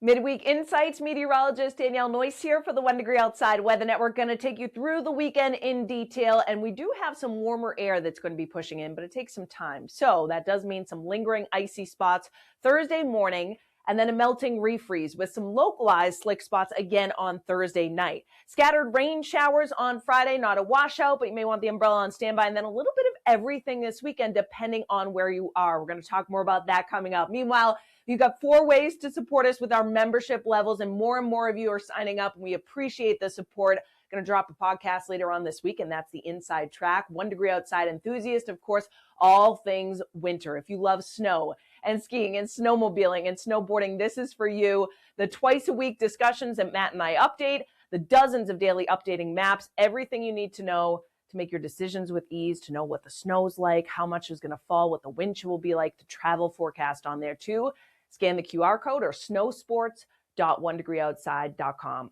Midweek Insights, meteorologist Danielle Noyce here for the 1 Degree Outside Weather Network. Going to take you through the weekend in detail, and we do have some warmer air that's going to be pushing in, but it takes some time. So that does mean some lingering icy spots Thursday morning, and then a melting refreeze with some localized slick spots again on Thursday night. Scattered rain showers on Friday, not a washout, but you may want the umbrella on standby, and then a little bit of everything this weekend depending on where you are. We're going to talk more about that coming up. Meanwhile, you've got 4 ways to support us with our membership levels, and more of you are signing up, and we appreciate the support. Going to drop a podcast later on this week, and that's the Inside Track. 1 Degree Outside enthusiast, of course, all things winter. If you love snow and skiing and snowmobiling and snowboarding, this is for you. The twice-a-week discussions that Matt and I update, the dozens of daily updating maps, everything you need to know to make your decisions with ease, to know what the snow's like, how much is going to fall, what the wind chill will be like, the travel forecast on there too. Scan the QR code or snowsports.onedegreeoutside.com.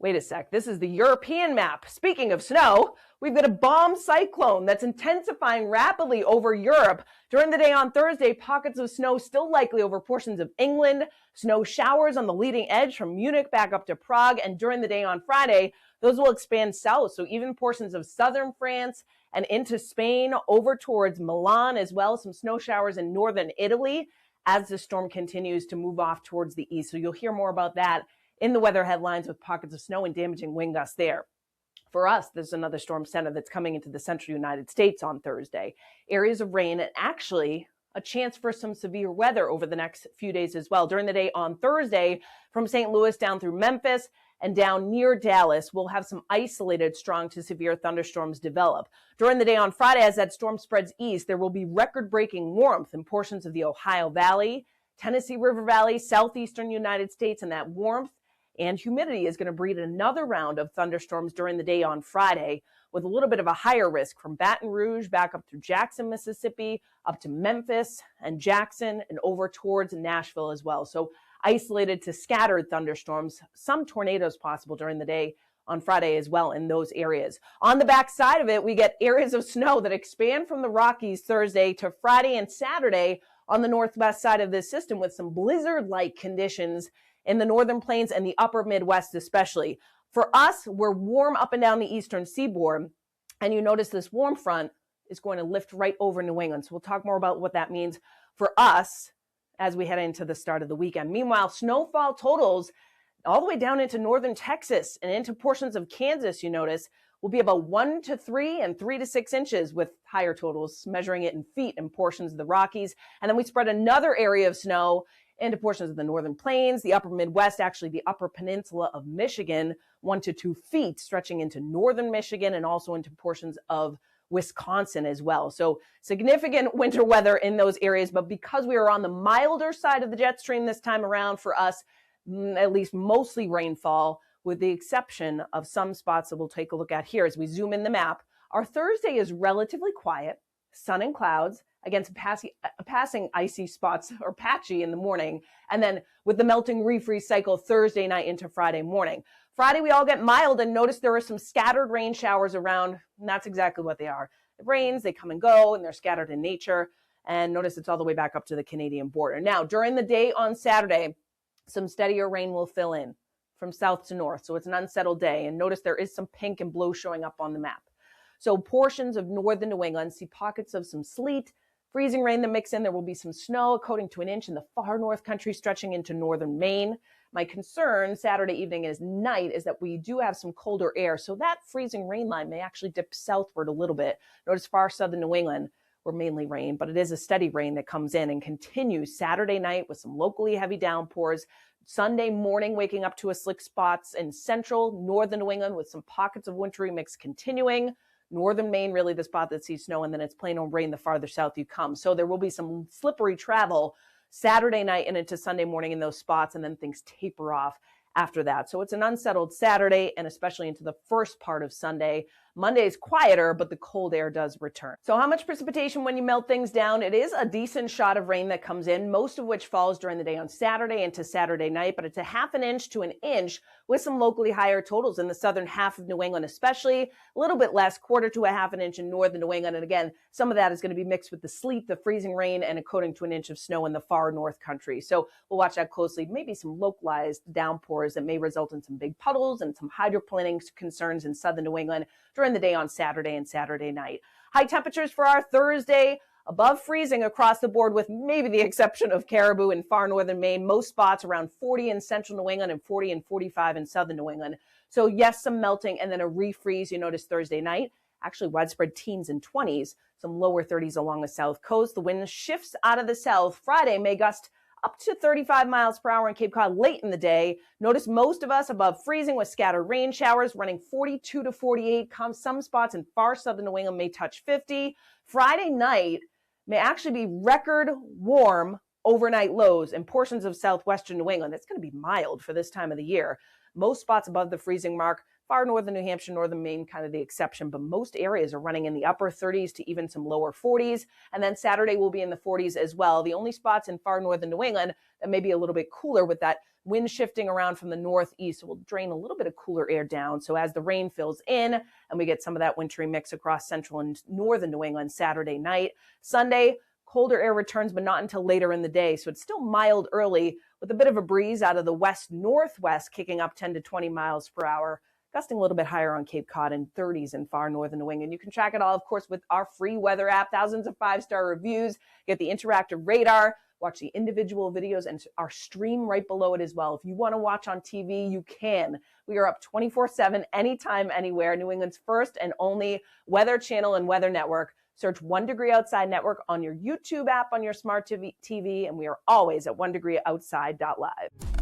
Wait a sec, this is the European map. Speaking of snow, we've got a bomb cyclone that's intensifying rapidly over Europe. During the day on Thursday, pockets of snow still likely over portions of England, snow showers on the leading edge from Munich back up to Prague, and during the day on Friday, those will expand south, so even portions of southern France and into Spain, over towards Milan as well, some snow showers in northern Italy as the storm continues to move off towards the east. So you'll hear more about that in the weather headlines with pockets of snow and damaging wind gusts there. For us, there's another storm center that's coming into the central United States on Thursday. Areas of rain and actually a chance for some severe weather over the next few days as well. During the day on Thursday, from St. Louis down through Memphis and down near Dallas, we'll have some isolated strong to severe thunderstorms develop. During the day on Friday, as that storm spreads east, there will be record-breaking warmth in portions of the Ohio Valley, Tennessee River Valley, southeastern United States, and that warmth and humidity is going to breed another round of thunderstorms during the day on Friday with a little bit of a higher risk from Baton Rouge back up through Jackson, Mississippi, up to Memphis and Jackson and over towards Nashville as well. So isolated to scattered thunderstorms, some tornadoes possible during the day on Friday as well in those areas. On the back side of it, we get areas of snow that expand from the Rockies Thursday to Friday and Saturday on the northwest side of this system with some blizzard-like conditions in the northern plains and the upper Midwest especially. For us, we're warm up and down the eastern seaboard, and you notice this warm front is going to lift right over New England. So we'll talk more about what that means for us as we head into the start of the weekend. Meanwhile, snowfall totals all the way down into northern Texas and into portions of Kansas, you notice, will be about 1 to 3 and 3 to 6 inches with higher totals, measuring it in feet in portions of the Rockies. And then we spread another area of snow into portions of the northern plains, the upper Midwest, actually the upper peninsula of Michigan, 1 to 2 feet, stretching into northern Michigan and also into portions of Wisconsin as well. So significant winter weather in those areas, but because we are on the milder side of the jet stream this time around, for us, at least mostly rainfall, with the exception of some spots that we'll take a look at here as we zoom in the map. Our Thursday is relatively quiet, sun and clouds, against passing icy spots or patchy in the morning, and then with the melting refreeze cycle Thursday night into Friday morning. Friday, we all get mild, and notice there are some scattered rain showers around, and that's exactly what they are. It rains, they come and go, and they're scattered in nature, and notice it's all the way back up to the Canadian border. Now, during the day on Saturday, some steadier rain will fill in from south to north, so it's an unsettled day, and notice there is some pink and blue showing up on the map. So portions of northern New England see pockets of some sleet, freezing rain that mix in. There will be some snow coating to an inch in the far north country, stretching into northern Maine. My concern Saturday evening and night is that we do have some colder air, so that freezing rain line may actually dip southward a little bit. Notice far southern New England, we're mainly rain, but it is a steady rain that comes in and continues Saturday night with some locally heavy downpours. Sunday morning, waking up to a slick spots in central northern New England with some pockets of wintry mix continuing. Northern Maine, really the spot that sees snow, and then it's plain old rain the farther south you come. So there will be some slippery travel Saturday night and into Sunday morning in those spots, and then things taper off after that. So it's an unsettled Saturday and especially into the first part of Sunday. Monday's quieter, but the cold air does return. So how much precipitation when you melt things down? It is a decent shot of rain that comes in, most of which falls during the day on Saturday into Saturday night, but it's a half an inch to an inch with some locally higher totals in the southern half of New England, especially a little bit less, quarter to a half an inch in northern New England. And again, some of that is going to be mixed with the sleet, the freezing rain, and a coating to an inch of snow in the far north country. So we'll watch that closely. Maybe some localized downpours that may result in some big puddles and some hydroplaning concerns in southern New England during the day on Saturday and Saturday night. High temperatures for our Thursday, above freezing across the board with maybe the exception of Caribou in far northern Maine. Most spots around 40 in central New England and 40 and 45 in southern New England. So yes, some melting and then a refreeze you notice Thursday night. Actually widespread teens and 20s, some lower 30s along the south coast. The wind shifts out of the south. Friday may gust up to 35 miles per hour in Cape Cod late in the day. Notice most of us above freezing with scattered rain showers running 42 to 48. Some spots in far southern New England may touch 50. Friday night may actually be record warm overnight lows in portions of southwestern New England. It's going to be mild for this time of the year. Most spots above the freezing mark. Far northern New Hampshire, northern Maine, kind of the exception, but most areas are running in the upper 30s to even some lower 40s. And then Saturday will be in the 40s as well. The only spots in far northern New England that may be a little bit cooler with that wind shifting around from the northeast will drain a little bit of cooler air down. So as the rain fills in and we get some of that wintry mix across central and northern New England Saturday night, Sunday, colder air returns, but not until later in the day. So it's still mild early with a bit of a breeze out of the west-northwest kicking up 10 to 20 miles per hour. Gusting a little bit higher on Cape Cod and 30s in far northern New England. You can track it all, of course, with our free weather app, thousands of 5-star reviews, get the interactive radar, watch the individual videos, and our stream right below it as well. If you want to watch on TV, you can. We are up 24/7, anytime, anywhere. New England's first and only weather channel and weather network. Search 1 Degree Outside Network on your YouTube app on your smart TV, and we are always at onedegreeoutside.live.